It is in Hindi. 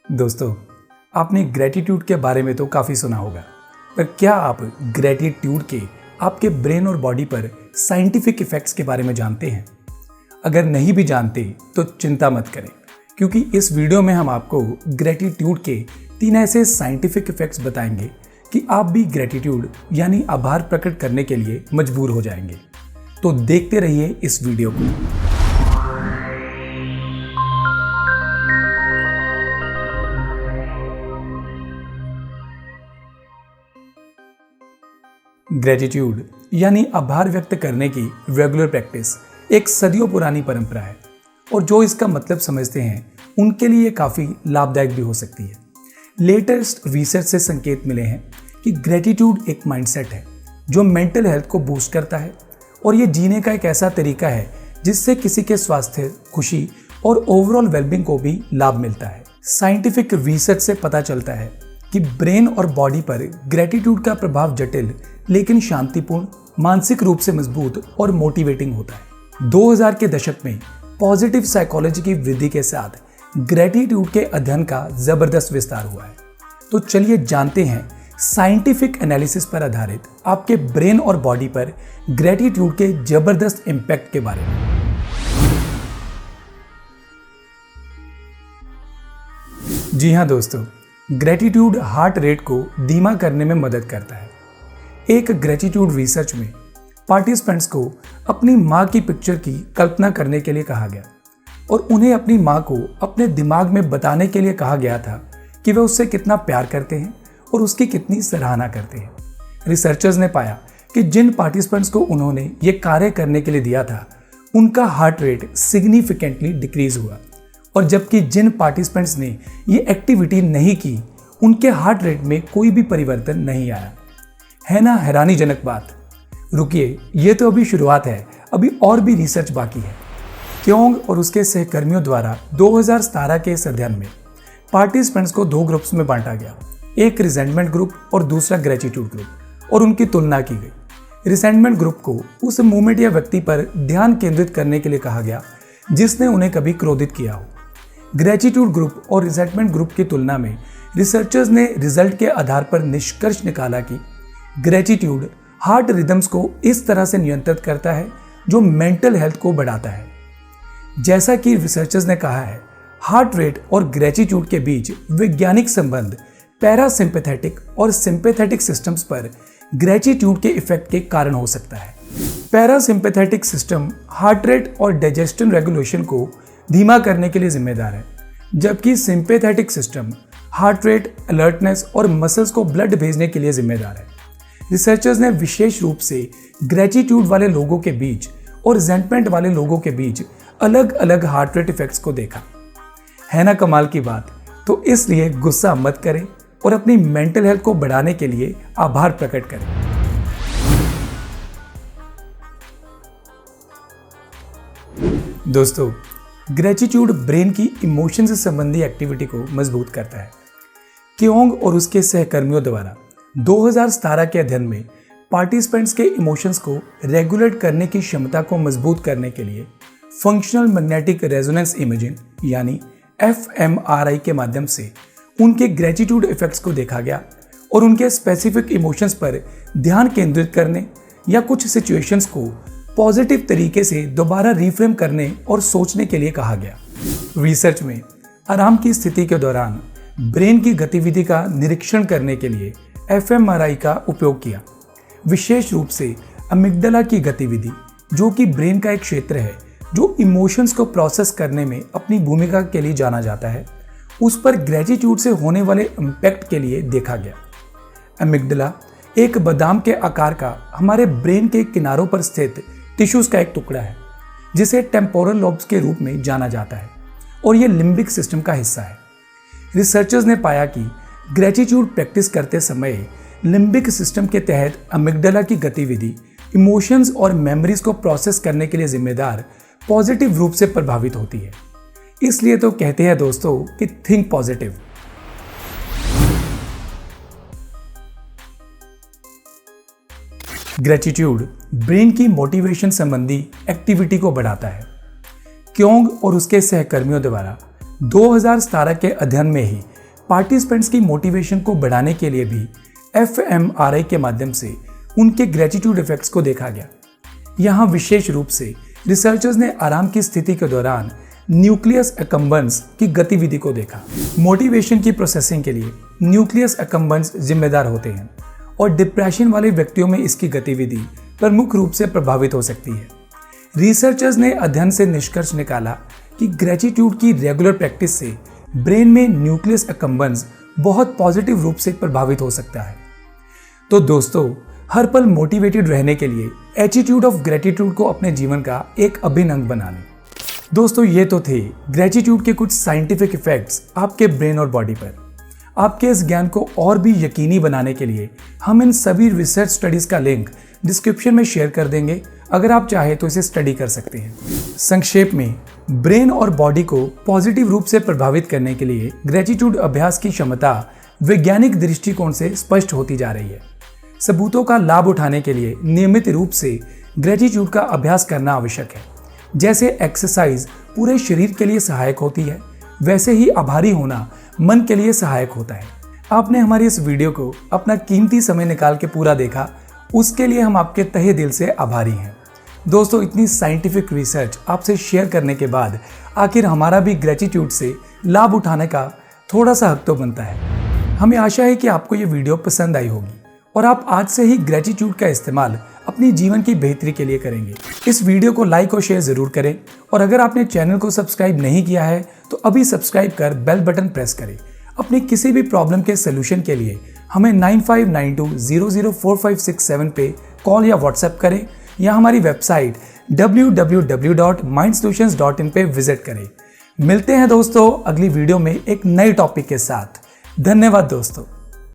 दोस्तों, आपने ग्रेटिट्यूड के बारे में तो काफ़ी सुना होगा, पर क्या आप ग्रेटिट्यूड के आपके ब्रेन और बॉडी पर साइंटिफिक इफ़ेक्ट्स के बारे में जानते हैं? अगर नहीं भी जानते तो चिंता मत करें, क्योंकि इस वीडियो में हम आपको ग्रेटिट्यूड के 3 ऐसे साइंटिफिक इफ़ेक्ट्स बताएंगे कि आप भी ग्रेटिट्यूड यानी आभार प्रकट करने के लिए मजबूर हो जाएंगे। तो देखते रहिए इस वीडियो को। ग्रेटिट्यूड यानी आभार व्यक्त करने की रेगुलर प्रैक्टिस एक सदियों पुरानी परंपरा है और जो इसका मतलब समझते हैं उनके लिए काफ़ी लाभदायक भी हो सकती है। लेटेस्ट रिसर्च से संकेत मिले हैं कि ग्रेटिट्यूड एक माइंडसेट है जो मेंटल हेल्थ को बूस्ट करता है और ये जीने का एक ऐसा तरीका है जिससे किसी के स्वास्थ्य, खुशी और ओवरऑल वेलबींग को भी लाभ मिलता है। साइंटिफिक रिसर्च से पता चलता है कि ब्रेन और बॉडी पर ग्रेटिट्यूड का प्रभाव जटिल लेकिन शांतिपूर्ण, मानसिक रूप से मजबूत और मोटिवेटिंग होता है। 2000 के दशक में पॉजिटिव साइकोलॉजी की वृद्धि के साथ ग्रेटिट्यूड के अध्ययन का जबरदस्त विस्तार हुआ है। तो चलिए जानते हैं साइंटिफिक एनालिसिस पर आधारित आपके ब्रेन और बॉडी पर ग्रेटिट्यूड के जबरदस्त इम्पैक्ट के बारे में। जी हाँ दोस्तों, ग्रेटिट्यूड हार्ट रेट को धीमा करने में मदद करता है। एक ग्रेटिट्यूड रिसर्च में पार्टिसिपेंट्स को अपनी माँ की पिक्चर की कल्पना करने के लिए कहा गया और उन्हें अपनी माँ को अपने दिमाग में बताने के लिए कहा गया था कि वे उससे कितना प्यार करते हैं और उसकी कितनी सराहना करते हैं। रिसर्चर्स ने पाया कि जिन पार्टिसिपेंट्स को उन्होंने ये कार्य करने के लिए दिया था उनका हार्ट रेट सिग्निफिकेंटली डिक्रीज हुआ और जबकि जिन पार्टिसिपेंट्स ने ये एक्टिविटी नहीं की उनके हार्ट रेट में कोई भी परिवर्तन नहीं आया। है ना हैरानीजनक बात? रुकिए, ये तो अभी शुरुआत है, अभी और भी रिसर्च बाकी है। क्योंग और उसके सहकर्मियों द्वारा 2017 के इस अध्ययन में पार्टिसिपेंट्स को 2 ग्रुप्स में बांटा गया, एक रिजेंटमेंट ग्रुप और दूसरा ग्रेटिट्यूड ग्रुप, और उनकी तुलना की गई। रिजेंटमेंट ग्रुप को उस मूवमेंट या व्यक्ति पर ध्यान केंद्रित करने के लिए कहा गया जिसने उन्हें कभी क्रोधित किया हो। ग्रेटिट्यूड ग्रुप और रिजेंटमेंट ग्रुप की तुलना में रिसर्चर्स ने रिजल्ट के आधार पर निष्कर्ष निकाला कि ग्रेटिट्यूड हार्ट रिदम्स को इस तरह से नियंत्रित करता है जो मेंटल हेल्थ को बढ़ाता है। जैसा कि रिसर्चर्स ने कहा है, हार्ट रेट और ग्रेटिट्यूड के बीच वैज्ञानिक संबंध पैरासिम्पैथेटिक और सिंपैथेटिक सिस्टम्स पर ग्रेटिट्यूड के इफेक्ट के कारण हो सकता है। पैरासिम्पैथेटिक सिस्टम हार्ट रेट और डाइजेशन रेगुलेशन को धीमा करने के लिए जिम्मेदार है, जबकि sympathetic system heart rate, alertness और मसल्स को ब्लड भेजने के लिए जिम्मेदार है। रिसर्चर्स ने विशेष रूप से ग्रेटिट्यूड वाले लोगों के बीच और रिजेंटमेंट वाले लोगों के बीच अलग अलग हार्ट रेट इफेक्ट्स को देखा। है ना कमाल की बात? तो इसलिए गुस्सा मत करें और अपनी मेंटल हेल्थ को बढ़ाने के लिए आभार प्रकट करें। दोस्तों, ग्रेटिट्यूड ब्रेन की इमोशन से संबंधी एक्टिविटी को मजबूत करता है। क्योंग और उसके सहकर्मियों द्वारा 2017 के अध्ययन में पार्टिसिपेंट्स के इमोशंस को रेगुलेट करने की क्षमता को मजबूत करने के लिए फंक्शनल मैग्नेटिक रेजोनेंस इमेजिंग यानी fMRI के माध्यम से उनके ग्रेटिट्यूड इफेक्ट्स को देखा गया और उनके स्पेसिफिक इमोशंस पर ध्यान केंद्रित करने या कुछ सिचुएशंस को पॉजिटिव तरीके से दोबारा रिफ्रेम करने और सोचने के लिए कहा गया। रिसर्च में आराम की स्थिति के दौरान ब्रेन की गतिविधि का निरीक्षण करने के लिए fMRI का उपयोग किया। विशेष रूप से अमिग्डाला की गतिविधि, जो कि ब्रेन का एक क्षेत्र है जो इमोशंस को प्रोसेस करने में अपनी भूमिका के लिए जाना जाता है, उस पर ग्रेटिट्यूड से होने वाले इम्पैक्ट के लिए देखा गया। अमिग्डाला एक बादाम के आकार का हमारे ब्रेन के किनारों पर स्थित टिश्यूज का एक टुकड़ा है जिसे टेम्पोरल लोब्स के रूप में जाना जाता है और यह लिम्बिक सिस्टम का हिस्सा है। रिसर्चर्स ने पाया कि ग्रेटिट्यूड प्रैक्टिस करते समय लिम्बिक सिस्टम के तहत अमिग्डाला की गतिविधि इमोशंस और मेमोरीज को प्रोसेस करने के लिए जिम्मेदार पॉजिटिव रूप से प्रभावित होती है। इसलिए तो कहते हैं दोस्तों कि थिंक पॉजिटिव। ग्रेटिट्यूड ब्रेन की मोटिवेशन संबंधी एक्टिविटी को बढ़ाता है। क्योंग और उसके सहकर्मियों द्वारा 2017 के अध्ययन में ही पार्टिसिपेंट्स की मोटिवेशन को बढ़ाने के लिए भी fMRI के माध्यम से उनके ग्रेटिट्यूड इफेक्ट्स को देखा गया। यहाँ विशेष रूप से रिसर्चर्स ने आराम की स्थिति के दौरान न्यूक्लियस अकम्बेंस की गतिविधि को देखा। मोटिवेशन की प्रोसेसिंग के लिए न्यूक्लियस अकम्बेंस जिम्मेदार होते हैं और डिप्रेशन वाले व्यक्तियों में इसकी गतिविधि प्रमुख रूप से प्रभावित हो सकती है। रिसर्चर्स ने अध्ययन से निष्कर्ष निकाला कि ग्रेटिट्यूड की रेगुलर प्रैक्टिस से ब्रेन में न्यूक्लियस अकम्बेंस बहुत पॉजिटिव रूप से प्रभावित हो सकता है। तो दोस्तों, हर पल मोटिवेटेड रहने के लिए एटीट्यूड ऑफ ग्रेटिट्यूड को अपने जीवन का एक अभिन्न अंग बना लें। दोस्तों, ये तो थे ग्रेटिट्यूड के कुछ साइंटिफिक इफेक्ट्स आपके ब्रेन और बॉडी पर। आपके इस ज्ञान को और भी यकीनी बनाने के लिए हम इन सभी रिसर्च स्टडीज का लिंक डिस्क्रिप्शन में शेयर कर देंगे। अगर आप चाहें तो इसे स्टडी कर सकते हैं। संक्षेप में, ब्रेन और बॉडी को पॉजिटिव रूप से प्रभावित करने के लिए ग्रेटिट्यूड अभ्यास की क्षमता वैज्ञानिक दृष्टिकोण से स्पष्ट होती जा रही है। सबूतों का लाभ उठाने के लिए नियमित रूप से ग्रेटिट्यूड का अभ्यास करना आवश्यक है। जैसे एक्सरसाइज पूरे शरीर के लिए सहायक होती है, वैसे ही आभारी होना मन के लिए सहायक होता है। आपने हमारी इस वीडियो को अपना कीमती समय निकाल के पूरा देखा, उसके लिए हम आपके तहे दिल से आभारी हैं। दोस्तों, इतनी साइंटिफिक रिसर्च आपसे शेयर करने के बाद आखिर हमारा भी ग्रेटिट्यूड से लाभ उठाने का थोड़ा सा हक तो बनता है। हमें आशा है कि आपको ये वीडियो पसंद आई होगी और आप आज से ही ग्रेटिट्यूड का इस्तेमाल अपनी जीवन की बेहतरी के लिए करेंगे। इस वीडियो को लाइक और शेयर जरूर करें और अगर आपने चैनल को सब्सक्राइब नहीं किया है तो अभी सब्सक्राइब कर बेल बटन प्रेस करें। अपनी किसी भी प्रॉब्लम के सोल्यूशन के लिए हमें 9592004567 पे कॉल या व्हाट्सएप करें या हमारी वेबसाइट www.mindsolutions.in पे विजिट करें। मिलते हैं दोस्तों अगली वीडियो में एक नए टॉपिक के साथ। धन्यवाद दोस्तों।